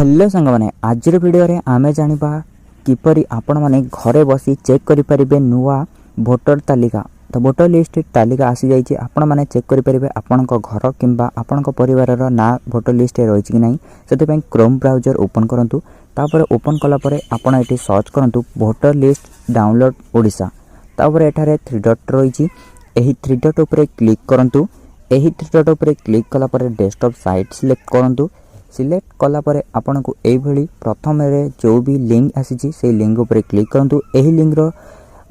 Hello सांग मैंने आज वीडियो रे आमे जानिबा किपरि आपण माने घरे बसी चेक करि परिबे नुआ वोटर तालिका। तो वोटर लिस्ट तालिका आसी जाइए आपण माने चेक करि परिबे आपण को घर किंबा आपण को परिवार रो ना वोटर लिस्ट रे रहिछि कि नाही। सेते पय क्रोम ब्राउजर ओपन करंतु तापर ओपन कला परे आपण एठी सर्च करंतु वोटर लिस्ट डाउनलोड ओडिसा। तापर एठारे 3 डॉट रहिछि एही 3 डॉट ऊपर क्लिक करंतु। एही 3 डॉट ऊपर क्लिक कला परे डेस्कटॉप साइट सिलेक्ट करंतु। सिलेक्ट कला परे आपन को एई भली प्रथम रे जो भी लिंक आसी से लिंक ऊपर क्लिक करंतु। एही लिंक रो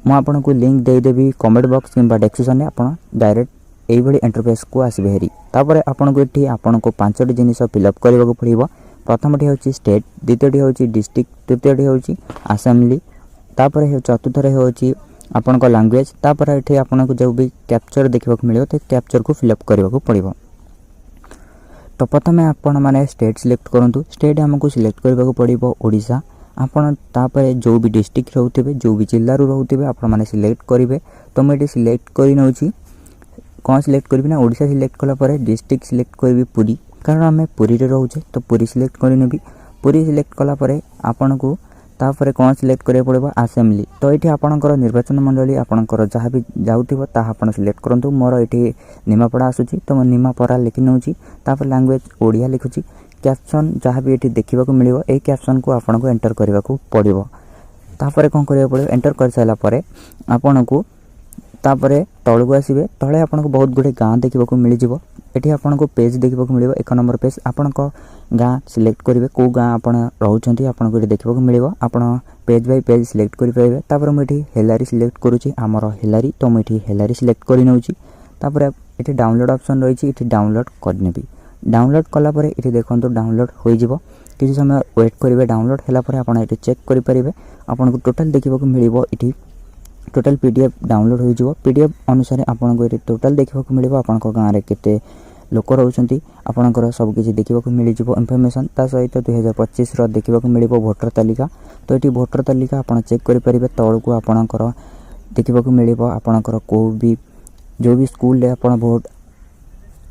मु आपन को लिंक दे देबी कमेंट बॉक्स किंबा डिस्क्रिप्शन में आपन डायरेक्ट एई भली इंटरफेस को आसी हेरी। तापर आपन को एठी आपन को पांचटी जिनिस फिलअप करबा को पड़िबो। प्रथमटी होची स्टेट, द्वितीयटी होची डिस्ट्रिक्ट, तृतीयटी होची असेंबली, तापर हे चतुर्थ रे होची आपन को लैंग्वेज। तापर एठी आपन को जो भी कैप्चर देखबा को मिलियो ते कैप्चर को फिलअप करबा को पड़िबो। तो प्रथम आपण माने स्टेट सिलेक्ट करंतु। स्टेट हमको सिलेक्ट करबा को पड़िबो ओडिसा। आपण तापर जो भी डिस्ट्रिक्ट रहउथिबे जो भी जिल्ला रो रहउथिबे आपण माने सिलेक्ट करिवे। तो मैं एटी सिलेक्ट करि नउची कोन सिलेक्ट करबी ना ओडिसा सिलेक्ट कला परे डिस्ट्रिक्ट सिलेक्ट करबी पुरी, कारण हमें पुरी रे रहउछे तो पुरी सिलेक्ट करि नेबी। पुरी सिलेक्ट कला परे आपण को तापर कोन सिलेक्ट करिया पड़िबो असेंबली। तो एठी आपणकर निर्वाचन मंडली आपणकर जहाँ भी जाउथिबो ता आपण सिलेक्ट करंतु। मोर एठी निमापड़ा आसुची तो मैं निमापड़ा लिखि नउची। तापर लैंग्वेज ओडिया लिखुची। कैप्शन जहाँ भी एठी देखिबा को मिलिबो ए कैप्शन को आपण को एंटर करबा को पड़िबो। तापर कोन करिया पड़िबो एंटर कर साला परे आपण को तापर तळगु आसीबे। तळे आपण को बहुत गुडे गां देखिबा को मिलि जिवो। एठी आपण को पेज देखिबा को मिलिबो। 1 नंबर पेज आपण को गां सिलेक्ट करिवे को गां आपण रहउछंती आपण को देखिबा को मिलिबो। आपण पेज बाय पेज सिलेक्ट करि पाइबे। तापर म एठी हेलारी सिलेक्ट करूची हमर हेलारी, तो म एठी हेलारी सिलेक्ट करि नउची। तापर एठी डाउनलोड ऑप्शन रहिछि एठी डाउनलोड कर नेबी। डाउनलोड कला परे एठी देखंतु डाउनलोड होई जिवो। किछि समय वेट करिवे। डाउनलोड हैला परे आपण एठी चेक करि परिबे। आपण को टोटल देखिबा को मिलिबो। एठी टोटल पीडीएफ डाउनलोड हो जिवो। पीडीएफ अनुसार आपण को एठी टोटल देखिबा को मिलिबो। आपण को गां रे केते लोक रहउछंती आपणकर सब किछि देखिबा को मिलि जिवो इन्फॉर्मेशन। ता सहित 2025 रो देखिबा को मिलिबो वोटर तालिका। तो एठी वोटर तालिका आपण चेक करि परिबे। तळकु आपणकर देखिबा को मिलिबो आपणकर को भी जो भी स्कूल रे आपण वोट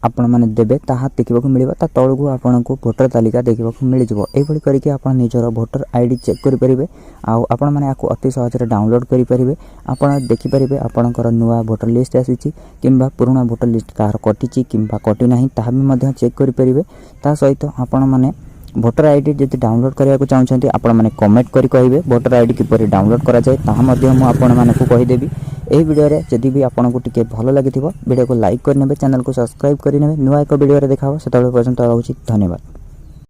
आपण माने देबे ताहा देखिबा को मिलिबो। ता तळकु आपण को वोटर तालिका देखिबा को मिलि जिवो। एई भली करिके आपण निजर वोटर आईडी चेक करि परिबे। आ आपण माने आको अति सहज रे डाउनलोड करि परिबे। आपण देखि परिबे आपणकर नुवा वोटर लिस्ट आसीची किंबा पुराना वोटर लिस्ट कार कटिची किंबा कटि नाही ताहा भी मध्य चेक करि परिबे। ता सहित आपण माने वोटर आईडी जदि डाउनलोड करिया को चाहउछंती आपण माने कमेंट करि कहिबे वोटर आईडी किपरि डाउनलोड करा जाय ताहा मध्य मु आपण माने को कहि देबी। एही वीडियो रे जदि भी आपण को टिके भलो लागिथिबो वीडियो को लाइक करनेबे, चैनल को सब्सक्राइब करिनेबे। नुवा एक वीडियो रे देखाबो। सेतबे पर्यंत रहउची धन्यवाद।